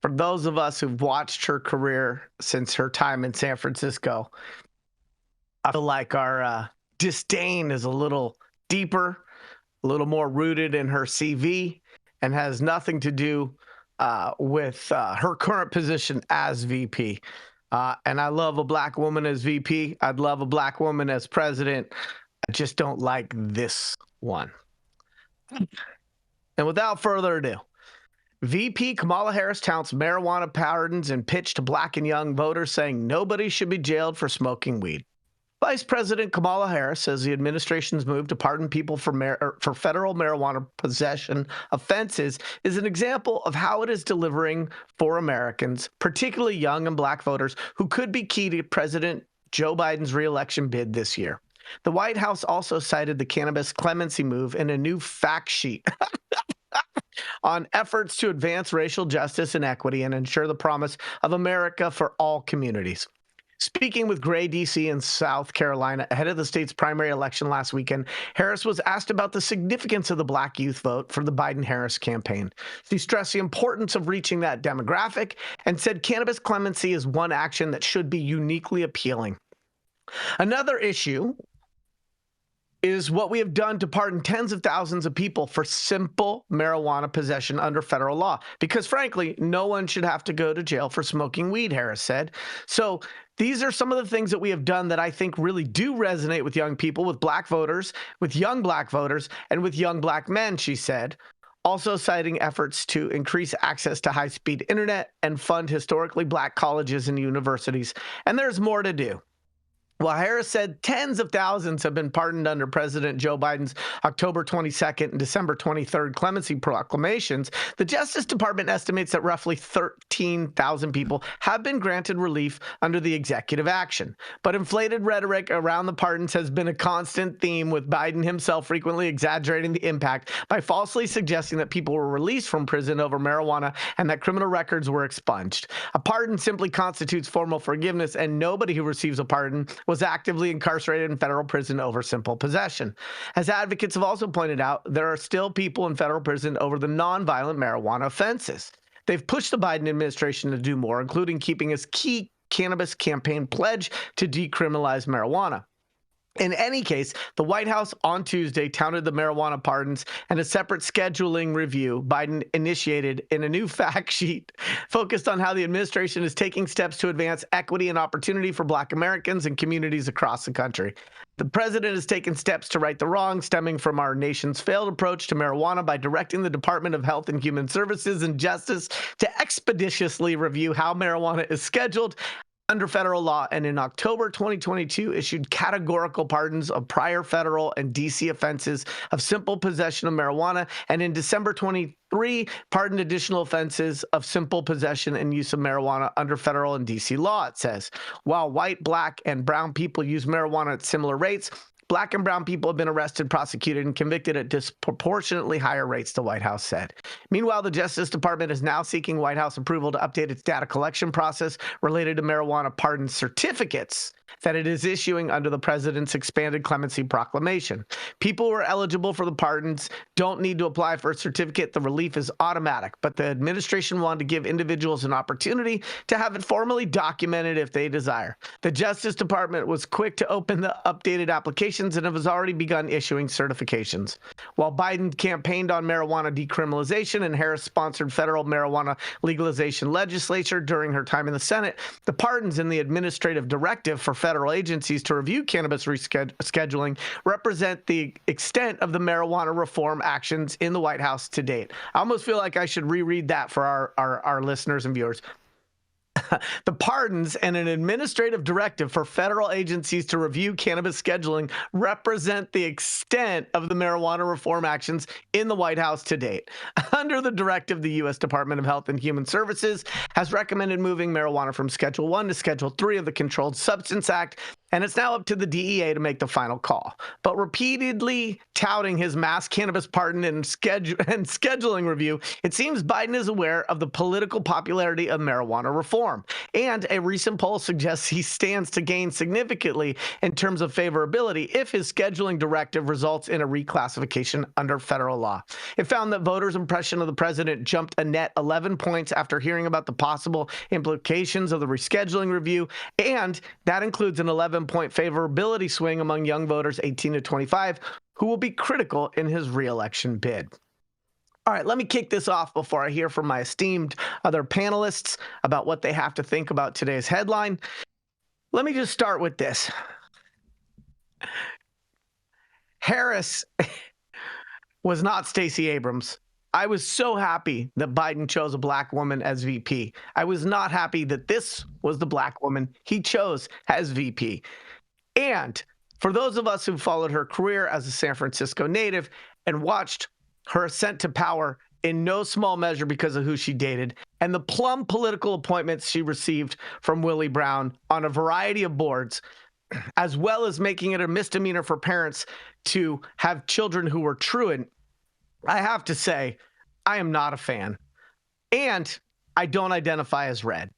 for those of us who've watched her career since her time in San Francisco, I feel like our disdain is a little deeper, a little more rooted in her CV, and has nothing to do with her current position as VP. And I love a black woman as VP. I'd love a black woman as president. I just don't like this one. And without further ado, VP Kamala Harris touts marijuana pardons and pitch to black and young voters, saying nobody should be jailed for smoking weed. Vice President Kamala Harris says the administration's move to pardon people for federal marijuana possession offenses is an example of how it is delivering for Americans, particularly young and black voters, who could be key to President Joe Biden's reelection bid this year. The White House also cited the cannabis clemency move in a new fact sheet on efforts to advance racial justice and equity and ensure the promise of America for all communities. Speaking with Gray, D.C. and South Carolina ahead of the state's primary election last weekend, Harris was asked about the significance of the black youth vote for the Biden-Harris campaign. She stressed the importance of reaching that demographic and said cannabis clemency is one action that should be uniquely appealing. Another issue is what we have done to pardon tens of thousands of people for simple marijuana possession under federal law. Because frankly, no one should have to go to jail for smoking weed, Harris said. So these are some of the things that we have done that I think really do resonate with young people, with black voters, with young black voters, and with young black men, she said. Also citing efforts to increase access to high-speed internet and fund historically black colleges and universities. And there's more to do. While Harris said tens of thousands have been pardoned under President Joe Biden's October 22nd and December 23rd clemency proclamations, the Justice Department estimates that roughly 13,000 people have been granted relief under the executive action. But inflated rhetoric around the pardons has been a constant theme, with Biden himself frequently exaggerating the impact by falsely suggesting that people were released from prison over marijuana and that criminal records were expunged. A pardon simply constitutes formal forgiveness, and nobody who receives a pardon was actively incarcerated in federal prison over simple possession. As advocates have also pointed out, there are still people in federal prison over the nonviolent marijuana offenses. They've pushed the Biden administration to do more, including keeping its key cannabis campaign pledge to decriminalize marijuana. In any case, the White House on Tuesday touted the marijuana pardons and a separate scheduling review Biden initiated in a new fact sheet focused on how the administration is taking steps to advance equity and opportunity for Black Americans and communities across the country. The president has taken steps to right the wrong stemming from our nation's failed approach to marijuana by directing the Department of Health and Human Services and Justice to expeditiously review how marijuana is scheduled under federal law, and in October 2022 issued categorical pardons of prior federal and D.C. offenses of simple possession of marijuana, and in December 23 pardoned additional offenses of simple possession and use of marijuana under federal and D.C. law, it says. While white, black, and brown people use marijuana at similar rates, Black and brown people have been arrested, prosecuted, and convicted at disproportionately higher rates, the White House said. Meanwhile, the Justice Department is now seeking White House approval to update its data collection process related to marijuana pardon certificates that it is issuing under the president's expanded clemency proclamation. People who are eligible for the pardons don't need to apply for a certificate. The relief is automatic, but the administration wanted to give individuals an opportunity to have it formally documented if they desire. The Justice Department was quick to open the updated applications and has already begun issuing certifications. While Biden campaigned on marijuana decriminalization and Harris sponsored federal marijuana legalization legislation during her time in the Senate, the pardons in the administrative directive for federal agencies to review cannabis rescheduling represent the extent of the marijuana reform actions in the White House to date. I almost feel like I should reread that for our listeners and viewers. The pardons and an administrative directive for federal agencies to review cannabis scheduling represent the extent of the marijuana reform actions in the White House to date. Under the directive, the U.S. Department of Health and Human Services has recommended moving marijuana from Schedule 1 to Schedule 3 of the Controlled Substance Act and it's now up to the DEA to make the final call. But repeatedly touting his mass cannabis pardon and scheduling review, it seems Biden is aware of the political popularity of marijuana reform. And a recent poll suggests he stands to gain significantly in terms of favorability if his scheduling directive results in a reclassification under federal law. It found that voters' impression of the president jumped a net 11 points after hearing about the possible implications of the rescheduling review, and that includes an 11-point favorability swing among young voters 18 to 25 who will be critical in his re-election bid. All right, let me kick this off before I hear from my esteemed other panelists about what they have to think about today's headline. Let me just start with this. Harris was not Stacey Abrams. I was so happy that Biden chose a black woman as VP. I was not happy that this was the black woman he chose as VP. And for those of us who followed her career as a San Francisco native and watched her ascent to power in no small measure because of who she dated and the plum political appointments she received from Willie Brown on a variety of boards, as well as making it a misdemeanor for parents to have children who were truant, I have to say, I am not a fan. And I don't identify as red.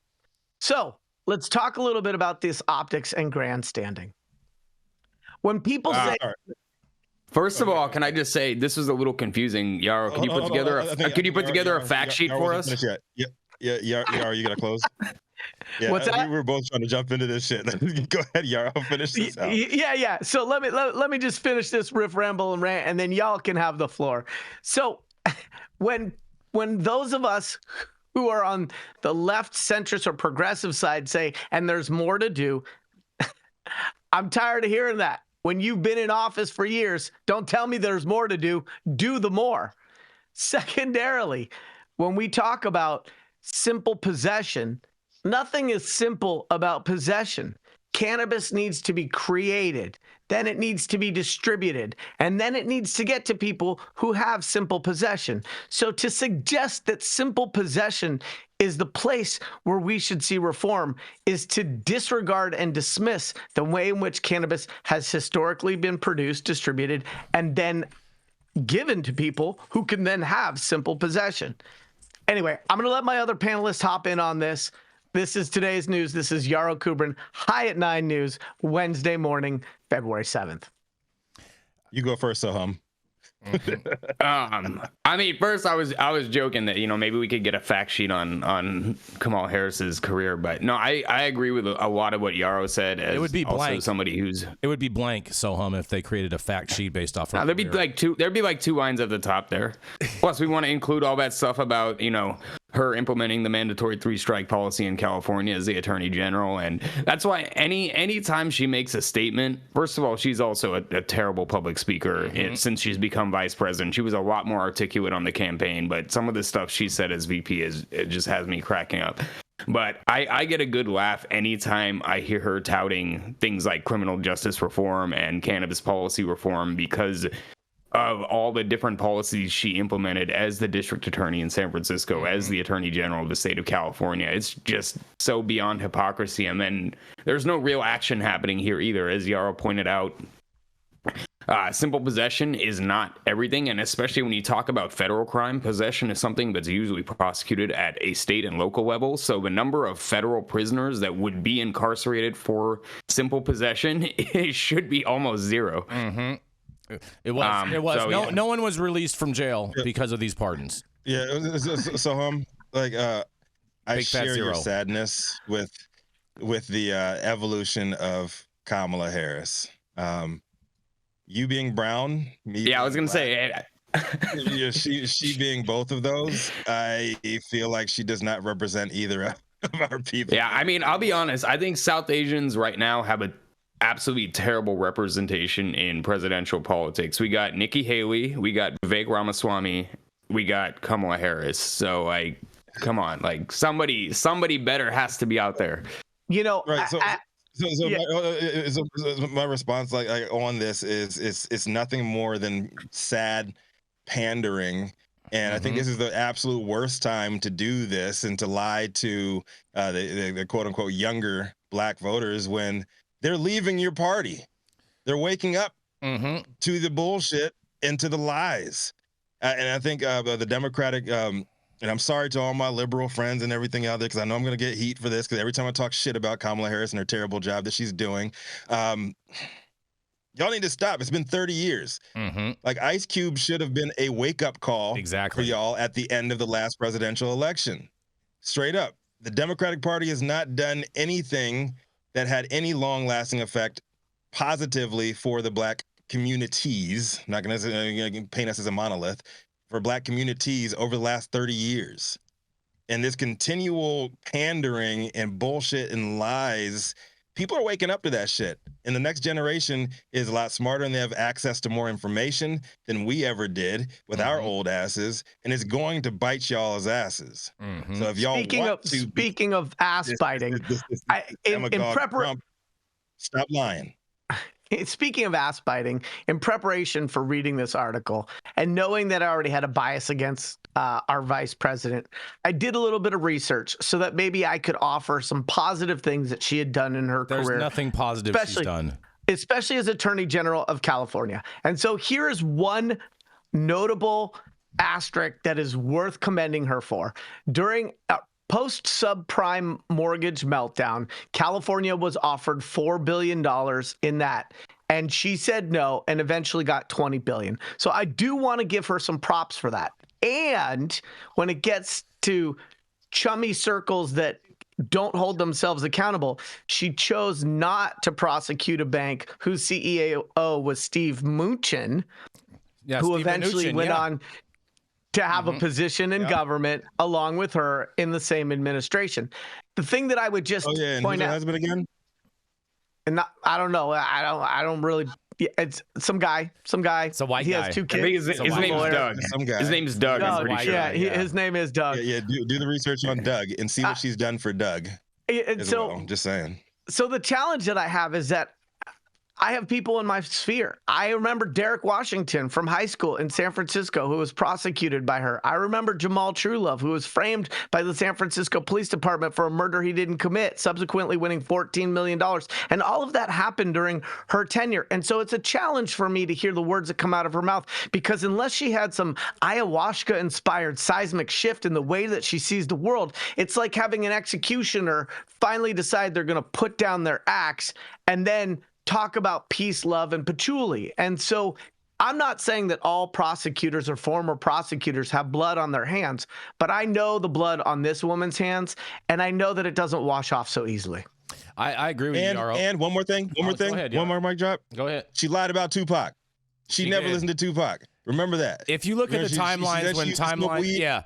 So let's talk a little bit about this optics and grandstanding. When people say... First of all, can I just say this was a little confusing, Yarrow? Can you put together a fact sheet for us? Yeah, Yarrow, you gotta close. Yeah, what's that? We were both trying to jump into this shit. Go ahead, Yarrow. Finish this out. Yeah. So let me just finish this riff, ramble, and rant, and then y'all can have the floor. So when those of us who are on the left, centrist, or progressive side say, and there's more to do, I'm tired of hearing that. When you've been in office for years, don't tell me there's more to do. Do the more. Secondarily, when we talk about simple possession, nothing is simple about possession. Cannabis needs to be created, then it needs to be distributed, and then it needs to get to people who have simple possession. So to suggest that simple possession is the place where we should see reform is to disregard and dismiss the way in which cannabis has historically been produced, distributed, and then given to people who can then have simple possession. Anyway, I'm going to let my other panelists hop in on this. This is today's news. This is Yarrow Kubrin, High at 9 News, Wednesday morning, February 7th. You go first, Soham. I mean, first I was joking that, maybe we could get a fact sheet on Kamala Harris's career, but no, I agree with a lot of what Yarrow said. As it would be blank. Somebody who's it would be blank, Soham, if they created a fact sheet based off of there'd be like two lines at the top there. Plus, we want to include all that stuff about her implementing the mandatory 3-strike policy in California as the attorney general. And that's why anytime she makes a statement, first of all, she's also a terrible public speaker. Since she's become vice president. She was a lot more articulate on the campaign, but some of the stuff she said as VP it just has me cracking up. But I get a good laugh anytime I hear her touting things like criminal justice reform and cannabis policy reform because of all the different policies she implemented as the district attorney in San Francisco, as the attorney general of the state of California. It's just so beyond hypocrisy. And then there's no real action happening here either. As Yarrow pointed out, simple possession is not everything. And especially when you talk about federal crime, possession is something that's usually prosecuted at a state and local level. So the number of federal prisoners that would be incarcerated for simple possession, it should be almost zero. It was. So, no one was released from jail because of these pardons. Yeah. So I share your sadness with the evolution of Kamala Harris. You being brown, me. Yeah, I was gonna say. She being both of those. I feel like she does not represent either of our people. Yeah, I mean, I'll be honest. I think South Asians right now have a absolutely terrible representation in presidential politics. We got Nikki Haley, we got Vivek Ramaswamy, we got Kamala Harris. So, like, come on, like somebody better has to be out there. Right. So my response, like on this, is it's nothing more than sad pandering. And I think this is the absolute worst time to do this and to lie to the quote unquote younger black voters when they're leaving your party. They're waking up to the bullshit and to the lies. And I think the Democratic, and I'm sorry to all my liberal friends and everything out there, because I know I'm going to get heat for this, because every time I talk shit about Kamala Harris and her terrible job that she's doing, y'all need to stop. It's been 30 years. Like, Ice Cube should have been a wake-up call for y'all at the end of the last presidential election. Straight up. The Democratic Party has not done anything that had any long-lasting effect positively for the black communities. I'm not going to paint us as a monolith. For black communities over the last 30 years. And this continual pandering and bullshit and lies, people are waking up to that shit. And the next generation is a lot smarter, and they have access to more information than we ever did with our old asses, and it's going to bite y'all's asses. So if y'all speaking of ass biting, in preparation, stop lying. Speaking of ass biting, in preparation for reading this article and knowing that I already had a bias against our vice president, I did a little bit of research so that maybe I could offer some positive things that she had done in her career. There's nothing positive she's done. Especially as Attorney General of California. And so here is one notable asterisk that is worth commending her for. During post-subprime mortgage meltdown, California was offered $4 billion in that, and she said no and eventually got $20 billion. So I do want to give her some props for that. And when it gets to chummy circles that don't hold themselves accountable, she chose not to prosecute a bank whose CEO was Steve Mnuchin, who eventually went on to have a position in government along with her in the same administration. The thing that I would just point out, husband again? And I don't know. I don't really. It's some guy. It's a white guy. He has two kids. I think his name's Doug. Some guy. His name's Doug. I'm pretty sure. Yeah, his name is Doug. Yeah. Do the research on Doug and see what she's done for Doug. Just saying. So the challenge that I have is that I have people in my sphere. I remember Derek Washington from high school in San Francisco who was prosecuted by her. I remember Jamal Truelove, who was framed by the San Francisco Police Department for a murder he didn't commit, subsequently winning $14 million. And all of that happened during her tenure. And so it's a challenge for me to hear the words that come out of her mouth, because unless she had some ayahuasca-inspired seismic shift in the way that she sees the world, it's like having an executioner finally decide they're going to put down their axe and then talk about peace, love, and patchouli. And so I'm not saying that all prosecutors or former prosecutors have blood on their hands, but I know the blood on this woman's hands, and I know that it doesn't wash off so easily. I agree with you, Yaro. And one more thing. Go ahead, one more mic drop. Go ahead. She lied about Tupac. She never listened to Tupac. Remember that. If you look at the timelines,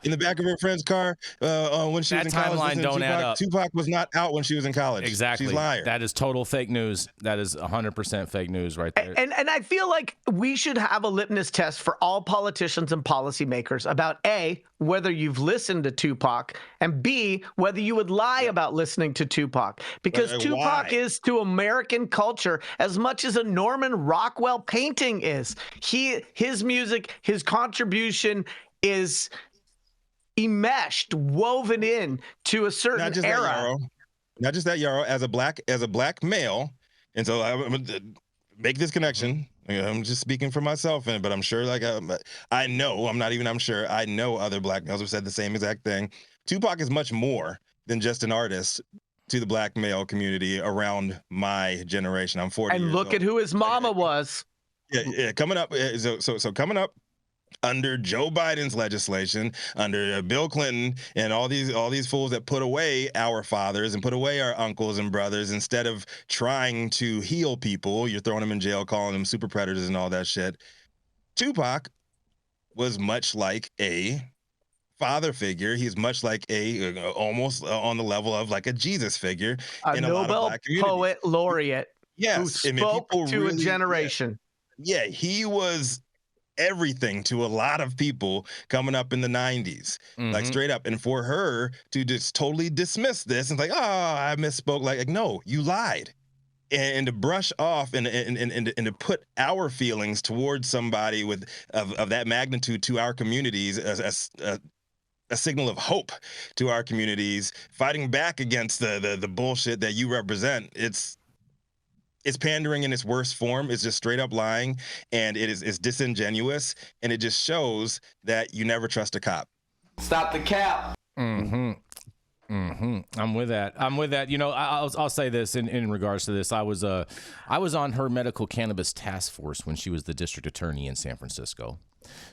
in the back of her friend's car when she was in college, timeline don't add up. Tupac was not out when she was in college. Exactly. She's a liar. That is total fake news. That is 100% fake news right there. And I feel like we should have a litmus test for all politicians and policymakers about A, whether you've listened to Tupac, and B, whether you would lie about listening to Tupac. Because Tupac is to American culture as much as a Norman Rockwell painting is. His music, his contribution is enmeshed, woven in to a certain era. Not just that, Yaro. As a black male, and so I'm gonna make this connection. I'm just speaking for myself, but I'm sure, I know, I'm sure, I know other black males have said the same exact thing. Tupac is much more than just an artist to the black male community around my generation. I'm 40 years old. And look at who his mama was. Yeah. Coming up, so coming up under Joe Biden's legislation, under Bill Clinton, and all these fools that put away our fathers and put away our uncles and brothers, instead of trying to heal people, you're throwing them in jail, calling them super predators and all that shit. Tupac was much like a father figure. He's much like almost on the level of like a Jesus figure. A Nobel poet laureate. Yes, who spoke to a generation. Yeah, he was everything to a lot of people coming up in the 90s, like straight up. And for her to just totally dismiss this and I misspoke, like no, you lied. And to brush off and to put our feelings towards somebody of that magnitude to our communities as a signal of hope to our communities, fighting back against the bullshit that you represent. It's pandering in its worst form. It's just straight up lying, and it's disingenuous, and it just shows that you never trust a cop. Stop the cap. I'm with that. You know, I'll say this in regards to this. I was on her medical cannabis task force when she was the district attorney in San Francisco.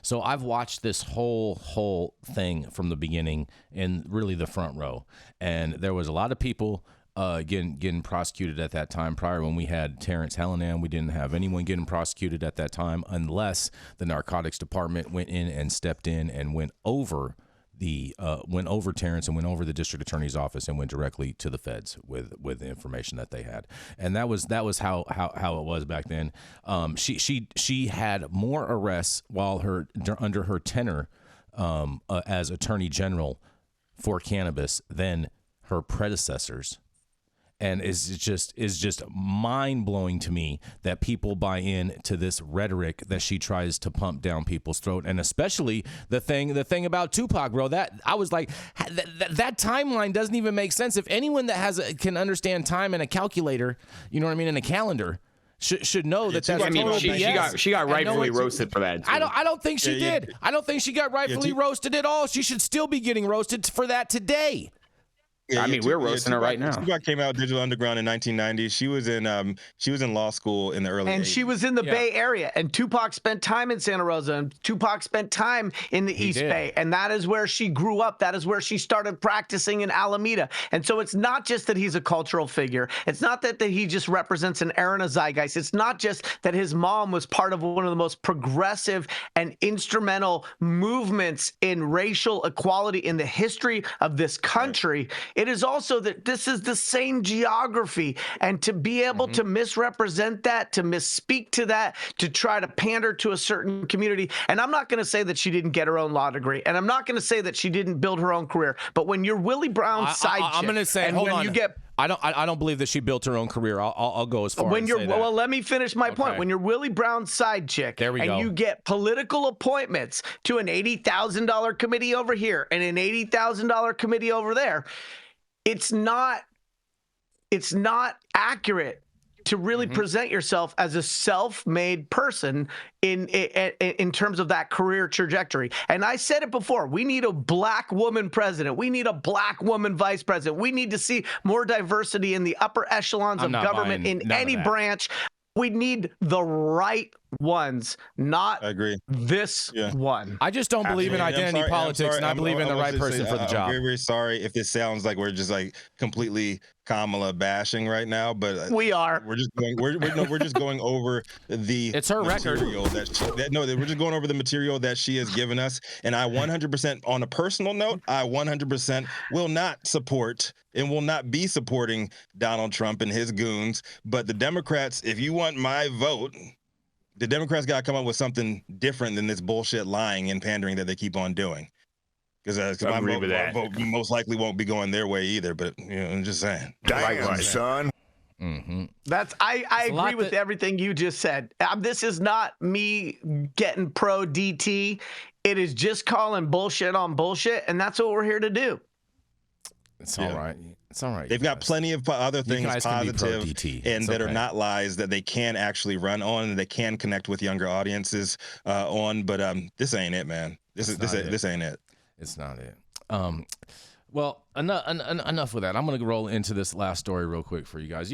So I've watched this whole thing from the beginning in really the front row. And there was a lot of people getting prosecuted at that time. Prior, when we had Terrence Hallinan, we didn't have anyone getting prosecuted at that time unless the narcotics department went in and stepped in and went over Terrence and went over the district attorney's office and went directly to the feds with the information that they had. And that was how it was back then. She had more arrests while under her tenure as attorney general for cannabis than her predecessors. And is just mind blowing to me that people buy in to this rhetoric that she tries to pump down people's throat, and especially the thing about Tupac, bro. That I was like, that timeline doesn't even make sense. If anyone that can understand time in a calculator, you know what I mean, in a calendar, should know that that's total BS. She got rightfully roasted for that too. I don't think she did. I don't think she got rightfully roasted at all. She should still be getting roasted for that today. Yeah, I mean, we're roasting her right now. Tupac came out Digital Underground in 1990. She was in law school in the early 80s. And she was in the Bay Area. And Tupac spent time in Santa Rosa. And Tupac spent time in the East Bay. And that is where she grew up. That is where she started practicing in Alameda. And so it's not just that he's a cultural figure. It's not that he just represents an era in a zeitgeist. It's not just that his mom was part of one of the most progressive and instrumental movements in racial equality in the history of this country. Right. It is also that this is the same geography, and to be able to misrepresent that, to misspeak to that, to try to pander to a certain community. And I'm not going to say that she didn't get her own law degree, and I'm not going to say that she didn't build her own career. But when you're Willie Brown's side chick, I'm going to say, hold on. I don't believe that she built her own career. I'll go as far as say that. Well, let me finish my point. When you're Willie Brown's side chick, you get political appointments to an $80,000 committee over here and an $80,000 committee over there, it's not accurate to really present yourself as a self-made person in terms of that career trajectory. And I said it before, we need a black woman president. We need a black woman vice president. We need to see more diversity in the upper echelons of government in any branch. We need the right ones, not this one. I just don't believe in identity politics, and I believe in the right person for the job. I'm very, very sorry if this sounds like we're just like completely Kamala bashing right now, but we are. We're just going over the. It's her record. We're just going over the material that she has given us, and I 100%, on a personal note, I 100% will not support and will not be supporting Donald Trump and his goons. But the Democrats, if you want my vote, the Democrats got to come up with something different than this bullshit lying and pandering that they keep on doing. Because my vote most likely won't be going their way either. But I'm just saying. Damn, son. I agree with everything you just said. This is not me getting pro DT. It is just calling bullshit on bullshit, and that's what we're here to do. It's all right. It's all right. They've got plenty of other things positive and that are not lies that they can actually run on and they can connect with younger audiences on. But this ain't it, man. This ain't it. It's not it. Well, enough with that. I'm going to roll into this last story real quick for you guys.